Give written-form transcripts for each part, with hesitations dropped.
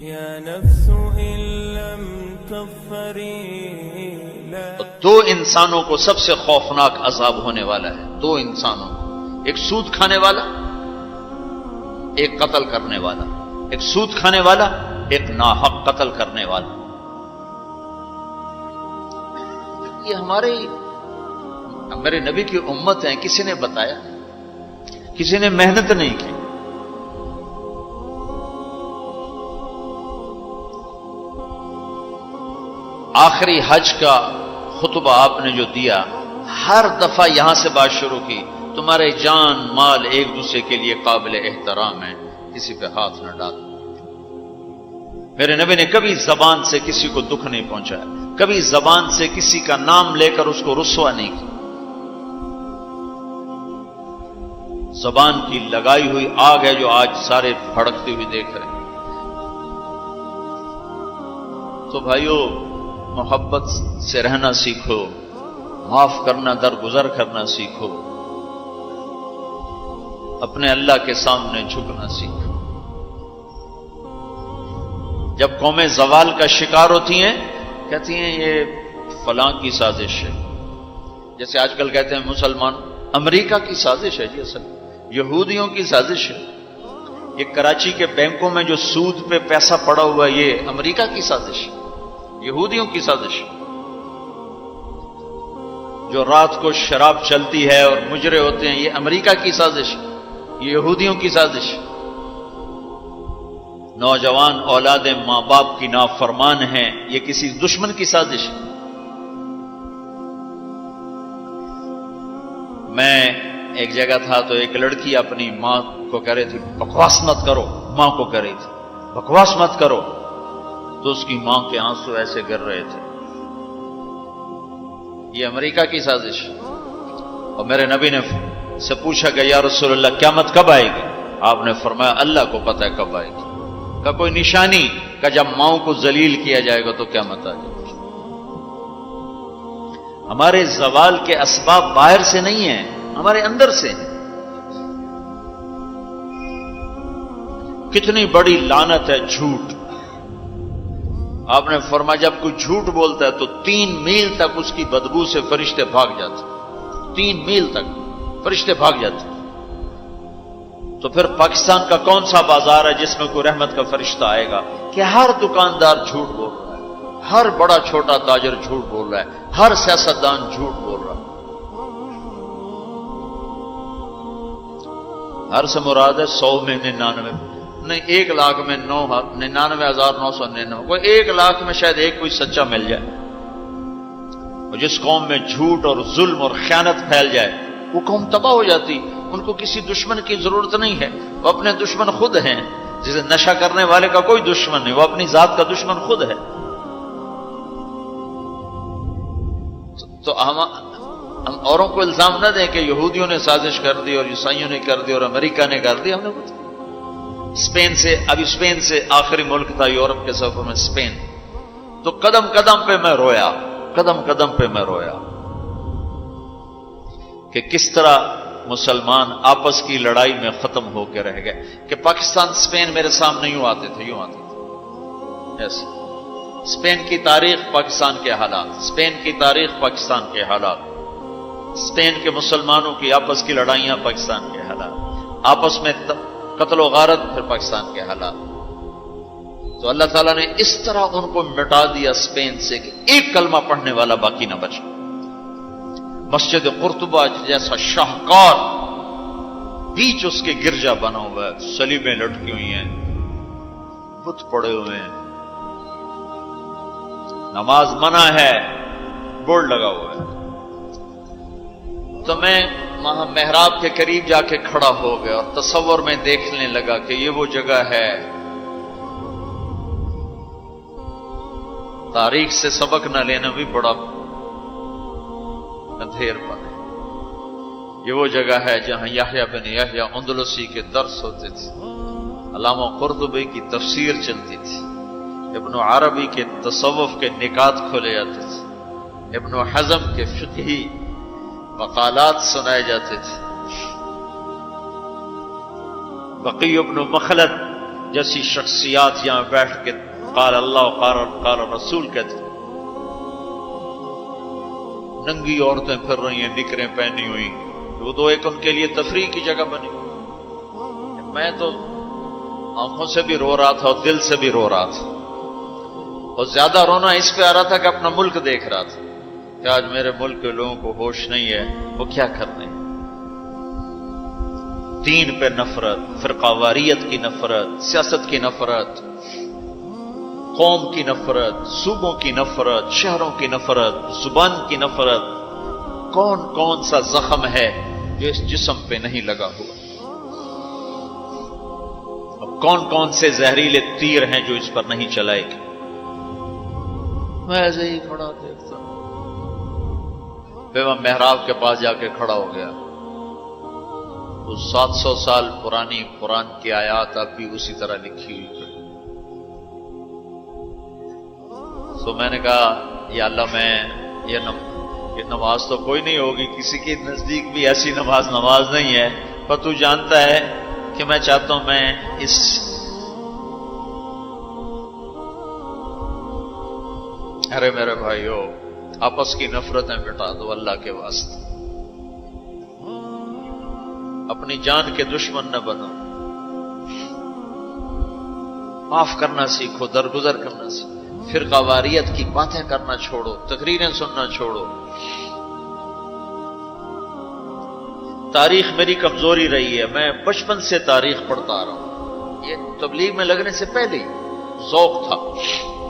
يا نفس إن لم تظفري دو انسانوں کو سب سے خوفناک عذاب ہونے والا ہے. دو انسانوں کو، ایک سود کھانے والا، ایک قتل کرنے والا. ایک سود کھانے والا، ایک ناحق قتل کرنے والا. یہ میرے نبی کی امت ہے. کسی نے بتایا، کسی نے محنت نہیں کی. آخری حج کا خطبہ آپ نے جو دیا، ہر دفعہ یہاں سے بات شروع کی، تمہارے جان مال ایک دوسرے کے لیے قابل احترام ہے، کسی پہ ہاتھ نہ ڈالو. میرے نبی نے کبھی زبان سے کسی کو دکھ نہیں پہنچایا، کبھی زبان سے کسی کا نام لے کر اس کو رسوا نہیں کیا. زبان کی لگائی ہوئی آگ ہے جو آج سارے بھڑکتے ہوئے دیکھ رہے ہیں. تو بھائیو، محبت سے رہنا سیکھو، معاف کرنا، درگزر کرنا سیکھو، اپنے اللہ کے سامنے جھکنا سیکھو. جب قومیں زوال کا شکار ہوتی ہیں، کہتی ہیں یہ فلاں کی سازش ہے. جیسے آج کل کہتے ہیں مسلمان، امریکہ کی سازش ہے. جی اصل یہودیوں کی سازش ہے. یہ کراچی کے بینکوں میں جو سود پہ پیسہ پڑا ہوا ہے، یہ امریکہ کی سازش ہے، یہودیوں کی سازش. جو رات کو شراب چلتی ہے اور مجرے ہوتے ہیں، یہ امریکہ کی سازش ہے، یہ یہودیوں کی سازش. نوجوان اولاد ماں باپ کی نافرمان ہیں، یہ کسی دشمن کی سازش ہے. میں ایک جگہ تھا تو ایک لڑکی اپنی ماں کو کہہ رہی تھی بکواس مت کرو. ماں کو کہہ رہی تھی بکواس مت کرو، تو اس کی ماں کے آنسو ایسے گر رہے تھے. یہ امریکہ کی سازش. اور میرے نبی نے سے پوچھا کہ یا رسول اللہ قیامت کب آئے گی؟ آپ نے فرمایا اللہ کو پتہ ہے کب آئے گی. کا کوئی نشانی کہ جب ماؤں کو ذلیل کیا جائے گا تو قیامت آ جائے گی. ہمارے زوال کے اسباب باہر سے نہیں ہیں، ہمارے اندر سے ہیں. کتنی بڑی لعنت ہے جھوٹ. آپ نے فرمایا جب کوئی جھوٹ بولتا ہے تو 3 میل تک اس کی بدبو سے فرشتے بھاگ جاتے. 3 میل تک فرشتے بھاگ جاتے. تو پھر پاکستان کا کون سا بازار ہے جس میں کوئی رحمت کا فرشتہ آئے گا؟ کہ ہر دکاندار جھوٹ بول رہا ہے، ہر بڑا چھوٹا تاجر جھوٹ بول رہا ہے، ہر سیاستدان جھوٹ بول رہا ہے. ہر سے مراد ہے 100 میں 99 نہیں، 1 لاکھ میں 99,999. کوئی 1 لاکھ میں شاید ایک کوئی سچا مل جائے. اور جس قوم میں جھوٹ اور ظلم اور خیانت پھیل جائے وہ قوم تباہ ہو جاتی. ان کو کسی دشمن کی ضرورت نہیں ہے، وہ اپنے دشمن خود ہیں. جسے نشہ کرنے والے کا کوئی دشمن نہیں، وہ اپنی ذات کا دشمن خود ہے. تو ہم اوروں کو الزام نہ دیں کہ یہودیوں نے سازش کر دی اور عیسائیوں نے کر دی اور امریکہ نے کر دی. ہم نے اسپین سے آخری ملک تھا یورپ کے سفر میں اسپین. تو قدم قدم پہ میں رویا، قدم قدم پہ میں رویا کہ کس طرح مسلمان آپس کی لڑائی میں ختم ہو کے رہ گئے. کہ پاکستان اسپین میرے سامنے یوں آتے تھے. ایسے اسپین کی تاریخ، پاکستان کے حالات، اسپین کی تاریخ، پاکستان کے حالات، اسپین کے مسلمانوں کی آپس کی لڑائیاں، پاکستان کے حالات، آپس میں قتل و غارت، پھر پاکستان کے حالات. تو اللہ تعالیٰ نے اس طرح ان کو مٹا دیا اسپین سے کہ ایک کلمہ پڑھنے والا باقی نہ بچا. مسجد قرطبہ جیسا شاہکار بیچ اس کے گرجا بنا ہوا ہے، صلیبیں لٹکی ہوئی ہیں، بت پڑے ہوئے ہیں، نماز منع ہے، بورڈ لگا ہوا ہے. تو میں وہاں محراب کے قریب جا کے کھڑا ہو گیا اور تصور میں دیکھنے لگا کہ یہ وہ جگہ ہے. تاریخ سے سبق نہ لینا بھی بڑا اندھیر پر ہے. یہ وہ جگہ ہے جہاں یحییٰ بن یحییٰ اندلسی کے درس ہوتے تھے، علامہ قرطبی کی تفسیر چلتی تھی، ابن عربی کے تصوف کے نکات کھولے جاتے تھے، ابن حزم کے فقہی مقالات سنائے جاتے تھے، بقی ابن مخلد جیسی شخصیات یہاں بیٹھ کے قال اللہ قال رسول کہتے، ننگی عورتیں پھر رہی ہیں نکریں پہنی ہوئی، وہ تو ایک ان کے لیے تفریح کی جگہ بنی۔ میں تو آنکھوں سے بھی رو رہا تھا اور دل سے بھی رو رہا تھا، اور زیادہ رونا اس پہ آ رہا تھا کہ اپنا ملک دیکھ رہا تھا کہ آج میرے ملک کے لوگوں کو ہوش نہیں ہے وہ کیا کرنے، دین پہ نفرت، فرقہ واریت کی نفرت، سیاست کی نفرت، قوم کی نفرت، صوبوں کی نفرت، شہروں کی نفرت، زبان کی نفرت، کون کون سا زخم ہے جو اس جسم پہ نہیں لگا ہوا، اب کون کون سے زہریلے تیر ہیں جو اس پر نہیں چلائے گے۔ میں ایسے ہی کھڑا دیکھتا، پھر میں محراب کے پاس جا کے کھڑا ہو گیا، تو 700 سال پرانی قرآن کی آیات اب بھی اسی طرح لکھی ہوئی تھی۔ تو میں نے کہا یا اللہ، میں یہ نماز تو کوئی نہیں ہوگی، کسی کے نزدیک بھی ایسی نماز نہیں ہے، پر تو جانتا ہے کہ میں چاہتا ہوں میں اس ارے میرے بھائیو، آپس کی نفرتیں مٹا دو اللہ کے واسطے، اپنی جان کے دشمن نہ بنو، معاف کرنا سیکھو، درگزر کرنا سیکھو، فرقہ واریت کی باتیں کرنا چھوڑو، تقریریں سننا چھوڑو۔ تاریخ میری کمزوری رہی ہے، میں بچپن سے تاریخ پڑھتا آ رہا ہوں، یہ تبلیغ میں لگنے سے پہلے ہی ذوق تھا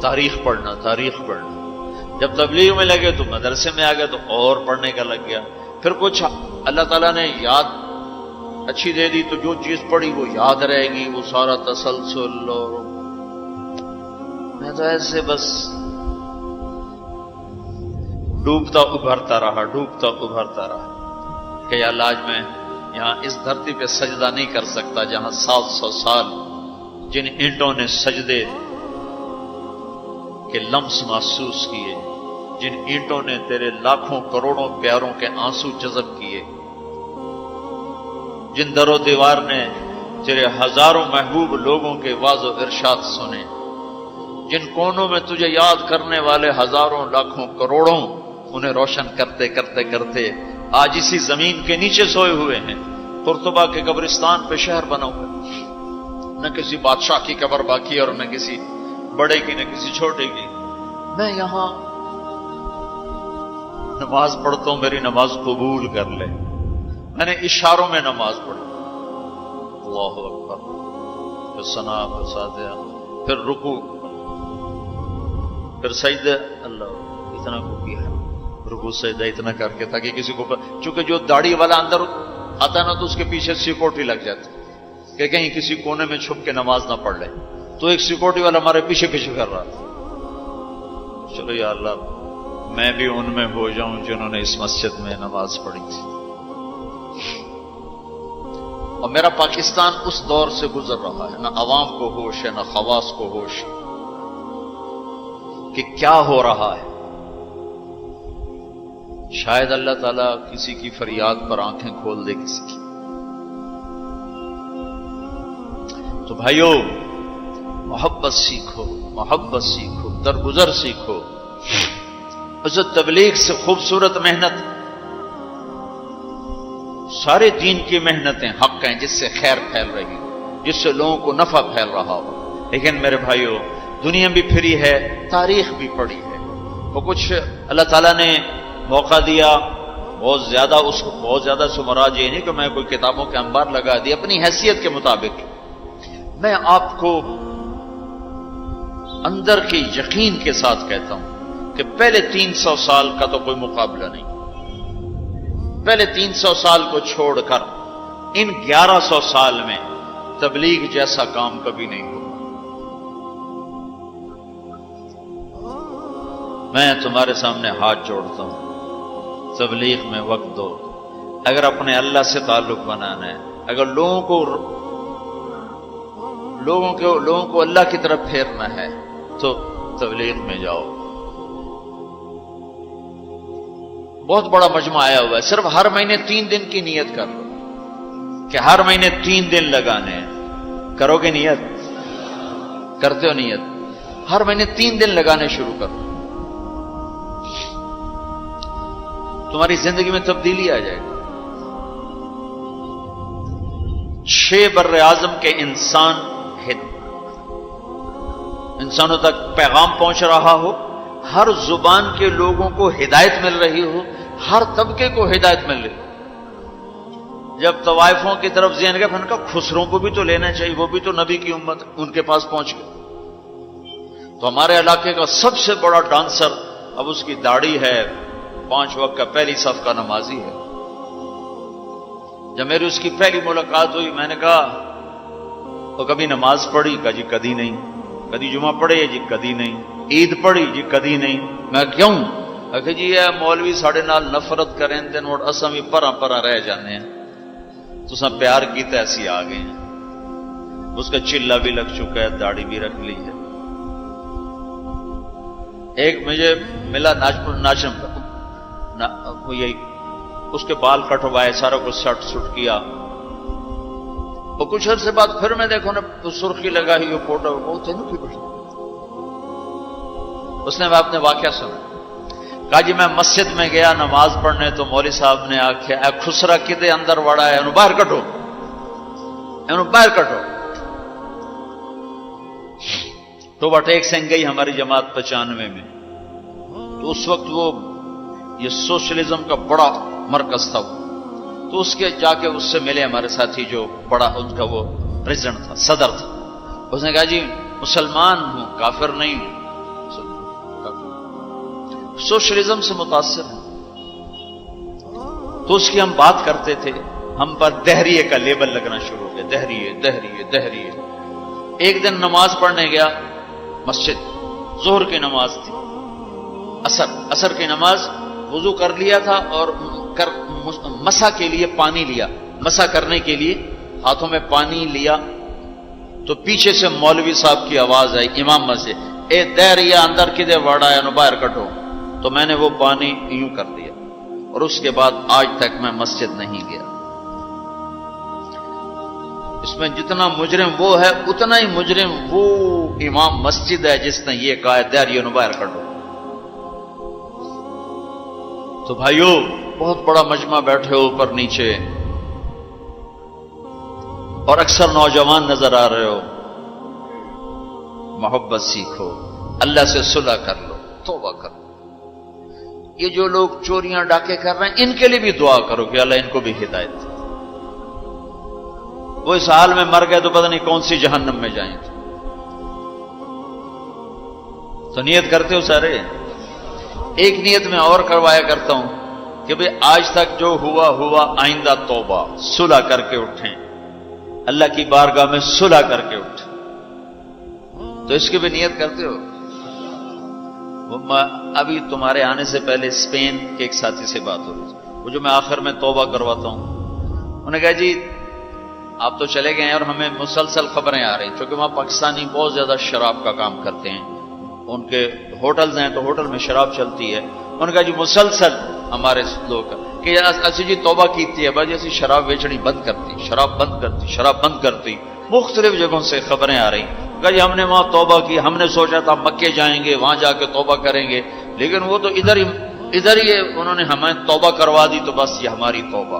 تاریخ پڑھنا۔ جب تبلیغ میں لگے تو مدرسے میں آ گئے تو اور پڑھنے کا لگ گیا، پھر کچھ اللہ تعالیٰ نے یاد اچھی دے دی تو جو چیز پڑھی وہ یاد رہے گی، وہ سارا تسلسل، اور میں تو ایسے بس ڈوبتا ابھرتا رہا کہ یا اللہ، آج میں یہاں اس دھرتی پہ سجدہ نہیں کر سکتا جہاں 700 سال جن اینٹوں نے سجدے کے لمس محسوس کیے، جن اینٹوں نے تیرے لاکھوں کروڑوں پیاروں کے آنسو جذب کیے، جن در و دیوار نے تیرے ہزاروں محبوب لوگوں کے واز و ارشاد سنے، جن کونوں میں تجھے یاد کرنے والے ہزاروں لاکھوں کروڑوں، انہیں روشن کرتے آج اسی زمین کے نیچے سوئے ہوئے ہیں، قرطبہ کے قبرستان پہ شہر بنا ہوا، نہ کسی بادشاہ کی قبر باقی اور نہ کسی بڑے کی نہ کسی چھوٹے کی۔ میں یہاں نماز پڑھتا ہوں، میری نماز قبول کر لے۔ میں نے اشاروں میں نماز پڑھی، اللہ اکبر، پھر ثنا، پھر سجدہ، پھر رکوع، پھر سجدہ، اللہ اتنا کو کیا، رکوع سجدہ اتنا کر کے تاکہ کسی کو، چونکہ جو داڑھی والا اندر آتا ہے نا تو اس کے پیچھے سیکورٹی لگ جاتی کہ کہیں کسی کونے میں چھپ کے نماز نہ پڑھ لے، تو ایک سیکورٹی والا ہمارے پیچھے کر رہا تھا۔ چلو یا اللہ، میں بھی ان میں ہو جاؤں جنہوں نے اس مسجد میں نماز پڑھی تھی۔ اور میرا پاکستان اس دور سے گزر رہا ہے، نہ عوام کو ہوش ہے نہ خواص کو ہوش کہ کیا ہو رہا ہے۔ شاید اللہ تعالیٰ کسی کی فریاد پر آنکھیں کھول دے کسی کی۔ تو بھائیو، محبت سیکھو، درگزر سیکھو۔ اس تبلیغ سے خوبصورت محنت، سارے دین کی محنتیں حق ہیں جس سے خیر پھیل رہی ہو، جس سے لوگوں کو نفع پھیل رہا ہو، لیکن میرے بھائیو، دنیا بھی پھری ہے، تاریخ بھی پڑھی ہے، وہ کچھ اللہ تعالیٰ نے موقع دیا، بہت زیادہ سے مراد یہ نہیں کہ میں کوئی کتابوں کے انبار لگا دی، اپنی حیثیت کے مطابق میں آپ کو اندر کے یقین کے ساتھ کہتا ہوں کہ پہلے 300 سال کا تو کوئی مقابلہ نہیں، پہلے 300 سال کو چھوڑ کر ان 1100 سال میں تبلیغ جیسا کام کبھی نہیں ہوا۔ میں تمہارے سامنے ہاتھ جوڑتا ہوں، تبلیغ میں وقت دو۔ اگر اپنے اللہ سے تعلق بنانا ہے، اگر لوگوں کو اللہ کی طرف پھیرنا ہے تو تبلیغ میں جاؤ۔ بہت بڑا مجمع آیا ہوا ہے، صرف ہر مہینے 3 دن کی نیت کر لو کہ ہر مہینے 3 دن لگانے ہیں، کرو گے نیت؟ کرتے ہو نیت؟ ہر مہینے 3 دن لگانے شروع کر دو، تمہاری زندگی میں تبدیلی آ جائے گی۔ 6 بر اعظم کے انسانوں تک پیغام پہنچ رہا ہو، ہر زبان کے لوگوں کو ہدایت مل رہی ہو، ہر طبقے کو ہدایت مل رہی ہو۔ جب طوائفوں کی طرف ذہن گیا، پھر کہا خسروں کو بھی تو لینا چاہیے، وہ بھی تو نبی کی امت، ان کے پاس پہنچ گئے۔ تو ہمارے علاقے کا سب سے بڑا ڈانسر اب اس کی داڑھی ہے، 5 وقت کا پہلی صف کا نمازی ہے۔ جب میری اس کی پہلی ملاقات ہوئی، میں نے کہا تو کبھی نماز پڑھی؟ کہا جی کدی نہیں۔ کدی جمعہ پڑھے؟ جی کدی نہیں۔ عید پڑھی؟ جی کدی نہیں۔ میں کیوں؟ کہ جی یہ مولوی ساڑھے نال نفرت کریں تے اور اساں بھی پرا پرا رہ جانے ہیں، تو سب پیار کیتا ایسی آ گئے ہیں۔ اس کا چلا بھی لگ چکا ہے، داڑھی بھی رکھ لی ہے۔ ایک مجھے ملا یہی اس کے بال کٹوائے، سارا کچھ سٹ کیا، اور کچھ عرصے بعد پھر میں دیکھو نا سرخی لگا ہی فوٹو بہت ہے نا کی بڑی۔ اس نے اپنے واقعہ سنا، کہا جی میں مسجد میں گیا نماز پڑھنے، تو مولوی صاحب نے آخیا اے خسرا کدے اندر وڑا ہے، باہر کٹو، باہر کٹو۔ توبہ ٹیک سنگ گئی ہماری جماعت 95 میں، تو اس وقت وہ یہ سوشلزم کا بڑا مرکز تھا، تو اس کے جا کے اس سے ملے ہمارے ساتھی جو بڑا ان کا وہ پریزیڈنٹ تھا، صدر تھا۔ اس نے کہا جی مسلمان ہوں، کافر نہیں ہوں، سوشلزم سے متاثر ہیں۔ تو اس کی ہم بات کرتے تھے، ہم پر دہریے کا لیبل لگنا شروع ہو گیا، دہریے دہریے دہریے۔ ایک دن نماز پڑھنے گیا مسجد، ظہر کی نماز تھی، عصر کی نماز، وضو کر لیا تھا اور مسح کے لیے پانی لیا، مسح کرنے کے لیے ہاتھوں میں پانی لیا، تو پیچھے سے مولوی صاحب کی آواز آئی امام مسجد، اے دہریہ اندر کدے وڑا ہے، باہر کٹو۔ تو میں نے وہ پانی یوں کر دیا، اور اس کے بعد آج تک میں مسجد نہیں گیا۔ اس میں جتنا مجرم وہ ہے، اتنا ہی مجرم وہ امام مسجد ہے جس نے یہ کہا ہے دہریہ باہر کٹو۔ تو بھائیو بہت بڑا مجمع بیٹھے ہو اوپر نیچے، اور اکثر نوجوان نظر آ رہے ہو، محبت سیکھو، اللہ سے صلح کر لو، توبہ کرو۔ یہ جو لوگ چوریاں ڈاکے کر رہے ہیں، ان کے لیے بھی دعا کرو کہ اللہ ان کو بھی ہدایت دے۔ وہ اس حال میں مر گئے تو پتہ نہیں کون سی جہنم میں جائیں گے۔ تو نیت کرتے ہو سارے؟ ایک نیت میں اور کروایا کرتا ہوں کہ بھئی آج تک جو ہوا آئندہ توبہ، صلح کر کے اٹھیں، اللہ کی بارگاہ میں صلح کر کے اٹھیں۔ تو اس کی بھی نیت کرتے ہو؟ ابھی تمہارے آنے سے پہلے اسپین کے ایک ساتھی سے بات ہو رہی تھی، وہ جو میں آخر میں توبہ کرواتا ہوں، انہوں نے کہا جی آپ تو چلے گئے ہیں اور ہمیں مسلسل خبریں آ رہی ہیں، چونکہ وہاں پاکستانی بہت زیادہ شراب کا کام کرتے ہیں، ان کے ہوٹلز ہیں تو ہوٹل میں شراب چلتی ہے۔ انہوں نے کہا جی مسلسل ہمارے لوگ کہ اسی جی توبہ کیتی ہے، بھائی اسی شراب بیچنی بند کرتی، شراب بند کرتی، مختلف جگہوں سے خبریں آ رہی۔ کہا جی ہم نے وہاں توبہ کی، ہم نے سوچا تھا مکے جائیں گے، وہاں جا کے توبہ کریں گے، لیکن وہ تو ادھر ہی انہوں نے ہمیں توبہ کروا دی، تو بس یہ ہماری توبہ۔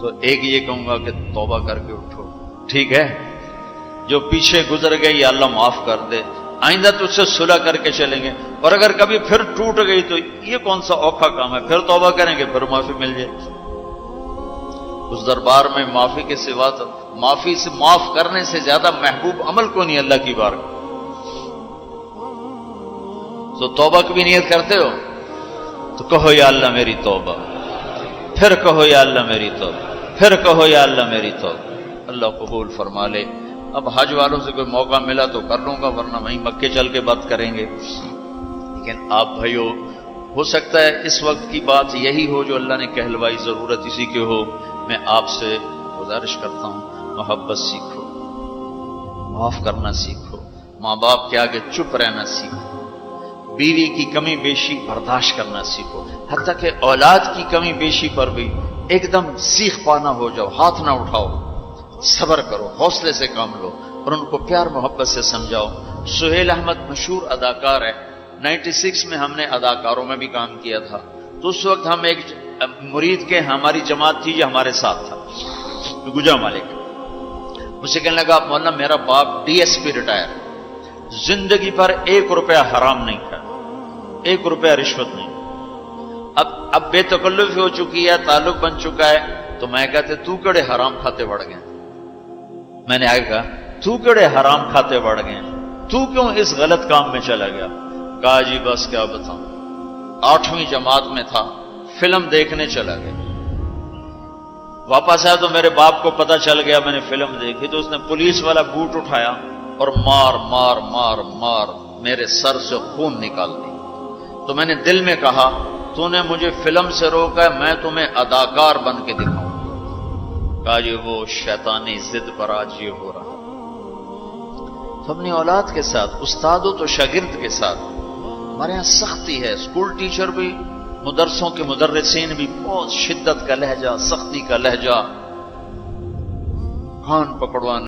تو ایک یہ کہوں گا کہ توبہ کر کے اٹھو، ٹھیک ہے؟ جو پیچھے گزر گئی اللہ معاف کر دے، آئندہ تو اس سے صلح کر کے چلیں گے، اور اگر کبھی پھر ٹوٹ گئی تو یہ کون سا اوکھا کام ہے، پھر توبہ کریں گے، پھر معافی مل جائے۔ اس دربار میں معافی کے سوا تو معافی سے معاف کرنے سے زیادہ محبوب عمل کو نہیں اللہ کی بارگاہ۔ تو توبہ کی بھی نیت کرتے ہو تو کہو یا اللہ میری توبہ، پھر کہو یا اللہ میری توبہ، پھر کہو یا اللہ میری توبہ۔ اللہ قبول فرما لے۔ اب حج والوں سے کوئی موقع ملا تو کر لوں گا، ورنہ وہیں مکے چل کے بات کریں گے۔ لیکن آپ بھائیو، ہو سکتا ہے اس وقت کی بات یہی ہو جو اللہ نے کہلوائی، ضرورت اسی کی ہو۔ میں آپ سے گزارش کرتا ہوں، محبت سیکھو، معاف کرنا سیکھو، ماں باپ کے آگے چپ رہنا سیکھو، بیوی کی کمی بیشی برداشت کرنا سیکھو، حتیٰ کہ اولاد کی کمی بیشی پر بھی ایک دم سیخ پانا ہو جاؤ، ہاتھ نہ اٹھاؤ، صبر کرو، حوصلے سے کام لو اور ان کو پیار محبت سے سمجھاؤ۔ سہیل احمد مشہور اداکار ہے، 96 میں ہم نے اداکاروں میں بھی کام کیا تھا، تو اس وقت ہم ایک مرید کے ہماری جماعت تھی جو ہمارے ساتھ تھا، گجا مالک، مجھے کہنے لگا مولانا میرا باپ DSP ریٹائر، زندگی پر 1 روپیہ حرام نہیں کھایا، 1 روپیہ رشوت نہیں، اب بے تکلف ہو چکی ہے، تعلق بن چکا ہے، تو میں کہتے تو کڑے حرام کھاتے بڑھ گئے، میں نے آگے کہا تو کڑے حرام کھاتے بڑھ گئے، تو کیوں اس غلط کام میں چلا گیا؟ کہا جی بس کیا بتاؤں، 8ویں جماعت میں تھا، فلم دیکھنے چلا گیا، واپس آیا تو میرے باپ کو پتا چل گیا میں نے فلم دیکھی، تو اس نے پولیس والا بوٹ اٹھایا اور مار مار مار مار میرے سر سے خون نکال دی۔ تو میں نے دل میں کہا تو نے مجھے فلم سے روکا ہے، میں تمہیں اداکار بن کے دکھاؤں۔ کہا جی وہ شیطانی ضد پر آج یہ ہو رہا۔ تو اپنی اولاد کے ساتھ، استاد ہو تو شاگرد کے ساتھ، ہمارے یہاں سختی ہے، اسکول ٹیچر بھی، مدرسوں کے مدرسین بھی بہت شدت کا لہجہ، سختی کا لہجہ، کان پکڑوانا۔